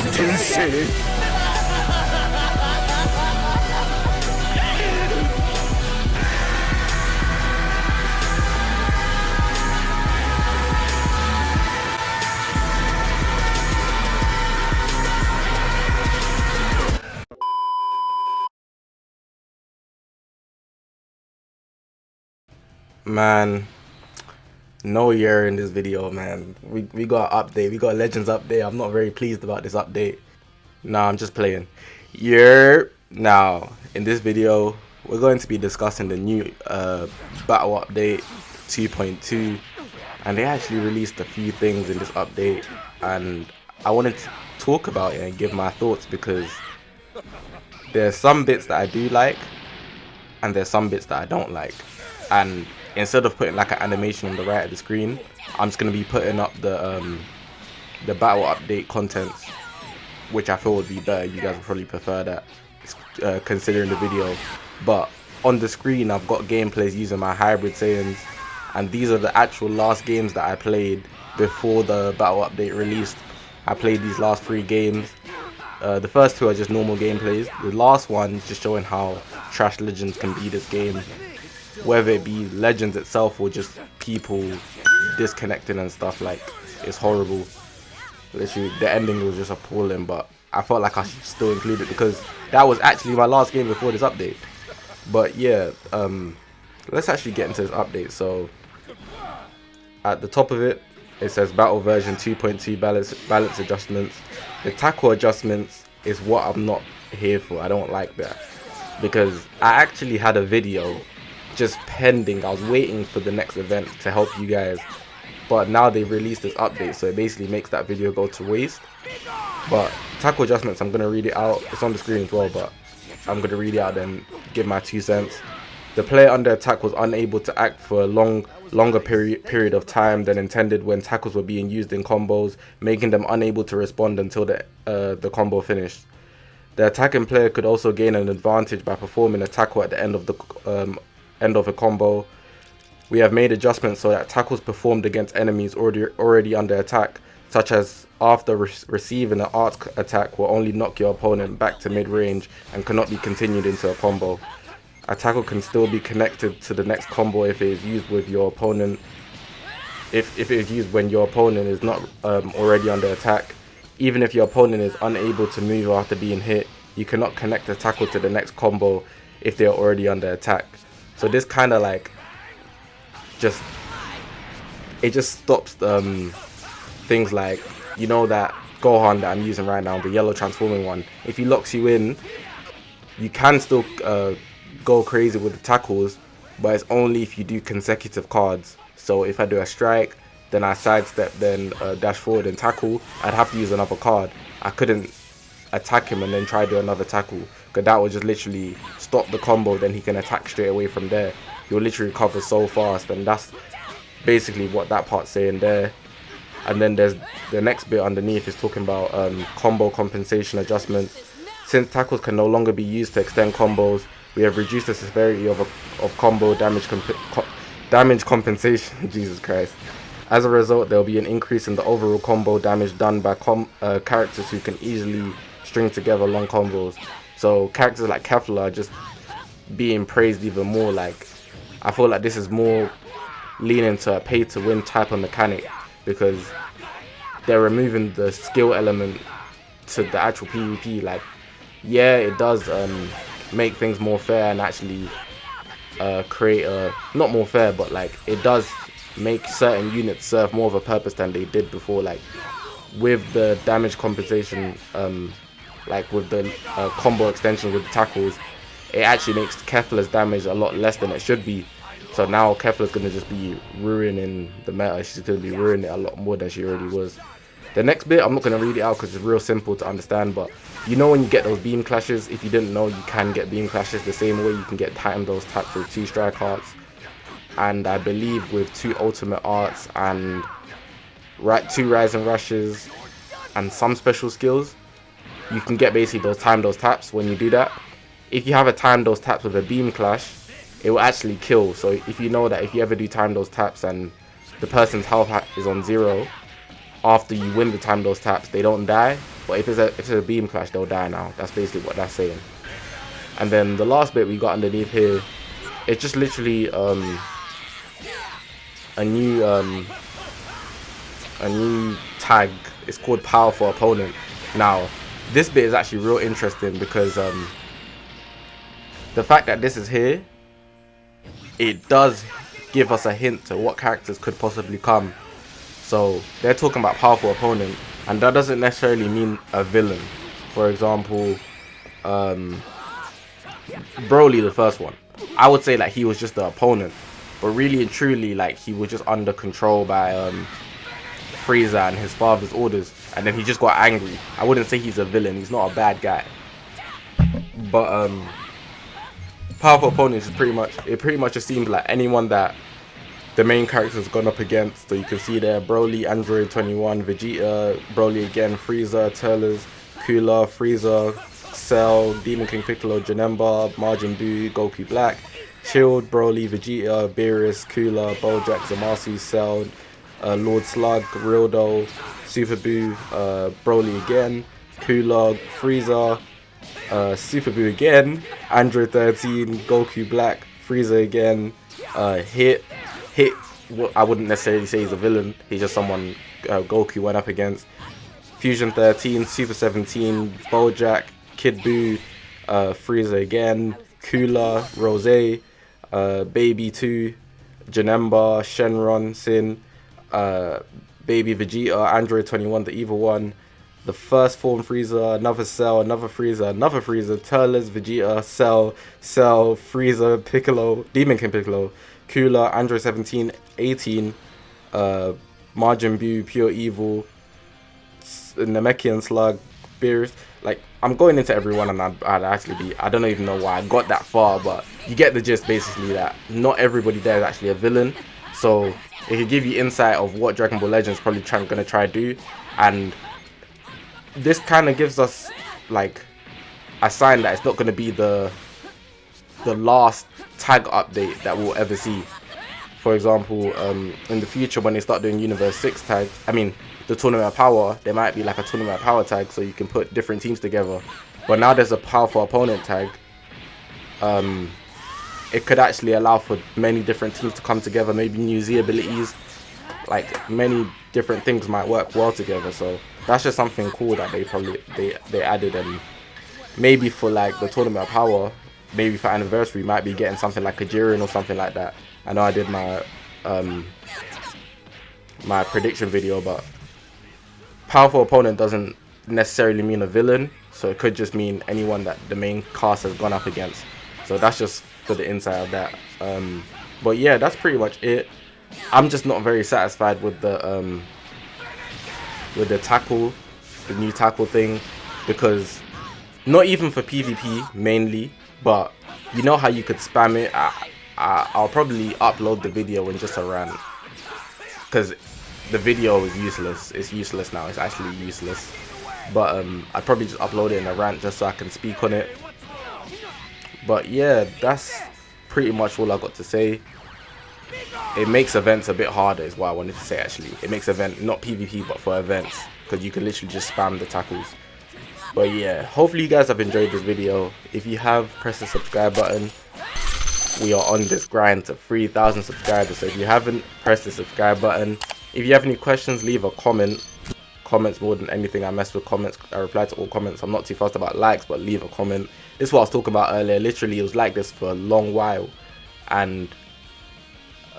転生 Man, no year in this video, man. We got an update. We got a Legends update. I'm not very pleased about this update. Nah, I'm just playing. Year. Now, in this video, we're going to be discussing the new battle update 2.2, and they actually released a few things in this update, and I wanted to talk about it and give my thoughts because there's some bits that I do like, and there's some bits that I don't like. And instead of putting like an animation on the right of the screen, I'm just gonna be putting up the battle update contents, which I feel would be better. You guys would probably prefer that, considering the video. But on the screen, I've got gameplays using my hybrid sayings, and these are the actual last games that I played before the battle update released. I played these last 3 games. The first 2 are just normal gameplays. The last one is just showing how trash Legends can be this game, whether it be Legends itself or just people disconnecting and stuff. Like, it's horrible. Literally, the ending was just appalling, but I felt like I should still include it because that was actually my last game before this update. But yeah, let's actually get into this update. So at the top of it, it says battle version 2.2 balance adjustments. The tackle adjustments is what I'm not here for. I don't like that because I actually had a video just pending. I was waiting for the next event to help you guys, but now they've released this update, so it basically makes that video go to waste. But tackle adjustments, I'm gonna read it out. It's on the screen as well, but I'm gonna read it out and give my 2 cents. The player under attack was unable to act for a longer period of time than intended when tackles were being used in combos, making them unable to respond until the combo finished. The attacking player could also gain an advantage by performing a tackle at the end of a combo. We have made adjustments so that tackles performed against enemies already under attack, such as after receiving an arc attack, will only knock your opponent back to mid-range and cannot be continued into a combo. A tackle can still be connected to the next combo if it is used with your opponent. If it is used when your opponent is not already under attack. Even if your opponent is unable to move after being hit, you cannot connect the tackle to the next combo if they are already under attack. So this kind of like just stops things like, you know, that Gohan that I'm using right now, the yellow transforming one. If he locks you in, you can still go crazy with the tackles, but it's only if you do consecutive cards. So if I do a strike, then I sidestep, then dash forward and tackle, I'd have to use another card. I couldn't attack him and then try to do another tackle, because that would just literally stop the combo. Then he can attack straight away from there. He'll literally recover so fast, and that's basically what that part's saying there. And then there's the next bit underneath is talking about combo compensation adjustments. Since tackles can no longer be used to extend combos, we have reduced the severity of combo damage compensation. Jesus Christ. As a result, there will be an increase in the overall combo damage done by characters who can easily string together long combos. So characters like Kefla are just being praised even more. Like, I feel like this is more leaning to a pay-to-win type of mechanic, because they're removing the skill element to the actual PvP. Like, yeah, it does make things more fair and actually create a, not more fair, but like it does make certain units serve more of a purpose than they did before. Like with the damage compensation, like with the combo extension with the tackles, it actually makes Kefla's damage a lot less than it should be. So now Kefla's going to just be ruining the meta. She's going to be ruining it a lot more than she already was. The next bit, I'm not going to read it out because it's real simple to understand, but you know when you get those beam clashes, if you didn't know, you can get beam clashes the same way you can get time those taps with 2 strike arts, and I believe with 2 ultimate arts and 2 rising rushes and some special skills, you can get basically those taps. When you do that, if you have a time those taps with a beam clash, it will actually kill. So if you know that if you ever do time those taps and the person's health is on 0, after you win the time those taps, they don't die. But if it's a beam clash, they'll die now. That's basically what that's saying. And then the last bit we got underneath here, it's just literally a new tag. It's called Powerful Opponent. Now, this bit is actually real interesting because the fact that this is here, it does give us a hint to what characters could possibly come. So they're talking about Powerful Opponent, and that doesn't necessarily mean a villain. For example, Broly, the first one, I would say like he was just the opponent, but really and truly like he was just under control by Frieza and his father's orders, and then he just got angry. I wouldn't say he's a villain, he's not a bad guy, but Powerful Opponent is pretty much just seems like anyone that the main character's gone up against. So you can see there Broly, Android 21, Vegeta, Broly again, Frieza, Turles, Cooler, Frieza, Cell, Demon King Piccolo, Janemba, Majin Buu, Goku Black, Shield, Broly, Vegeta, Beerus, Cooler, Bojack, Zamasu, Cell, Lord Slug, Rildo, Super Buu, Broly again, Cooler, Frieza, Super Buu again, Android 13, Goku Black, Frieza again, Hit. I wouldn't necessarily say he's a villain. He's just someone Goku went up against. Fusion 13, Super 17, Bojack, Kid Buu, Frieza again, Cooler, Rose, Baby 2, Janemba, Shenron, Sin, Baby Vegeta, Android 21, the evil one, the first form Frieza, another Cell, another Frieza, Turles, Vegeta, Cell, Frieza, Piccolo, Demon King Piccolo, Cooler, Android 17, 18, Majin Buu, Pure Evil, Namekian Slug, Beerus. Like, I'm going into everyone, and I'd actually be, I don't even know why I got that far, but you get the gist basically that not everybody there is actually a villain. So it could give you insight of what Dragon Ball Legends probably going to try to do, and this kind of gives us like a sign that it's not going to be the last tag update that we'll ever see. For example, in the future when they start doing Universe 6 tags, I mean the Tournament of Power, there might be like a Tournament of Power tag so you can put different teams together. But now there's a Powerful Opponent tag. It could actually allow for many different teams to come together, maybe new Z abilities, like many different things might work well together. So that's just something cool that they added. And maybe for like the Tournament of Power, maybe for anniversary, might be getting something like a Jiren or something like that. I know I did my my prediction video, but Powerful Opponent doesn't necessarily mean a villain, so it could just mean anyone that the main cast has gone up against. So that's just for the inside of that. But yeah, that's pretty much it. I'm just not very satisfied with the tackle, the new tackle thing, because not even for PvP mainly, but you know how you could spam it. I'll probably upload the video in just a rant, because the video is useless. It's useless now. It's actually useless. But I'd probably just upload it in a rant just so I can speak on it. But yeah, that's pretty much all I got to say. It makes events a bit harder is what I wanted to say actually. It makes event, not PvP, but for events, because you can literally just spam the tackles. But yeah, hopefully you guys have enjoyed this video. If you have, press the subscribe button. We are on this grind to 3,000 subscribers, so if you haven't, press the subscribe button. If you have any questions, leave a comment. Comments more than anything. I mess with comments. I reply to all comments. I'm not too fussed about likes, but leave a comment. This is what I was talking about earlier. Literally, it was like this for a long while, and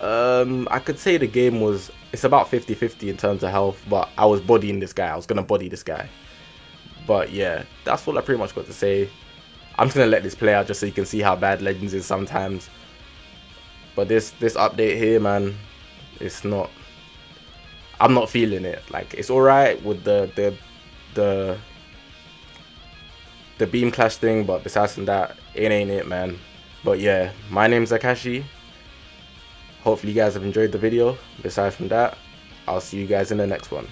I could say the game was, it's about 50-50 in terms of health, but I was bodying this guy. I was gonna body this guy. But yeah, that's all I pretty much got to say. I'm just gonna let this play out just so you can see how bad Legends is sometimes. But this update here, man, it's not, I'm not feeling it. Like, it's alright with the beam clash thing, but besides from that, it ain't it, man. But yeah, my name's Akashi. Hopefully you guys have enjoyed the video. Besides from that, I'll see you guys in the next one.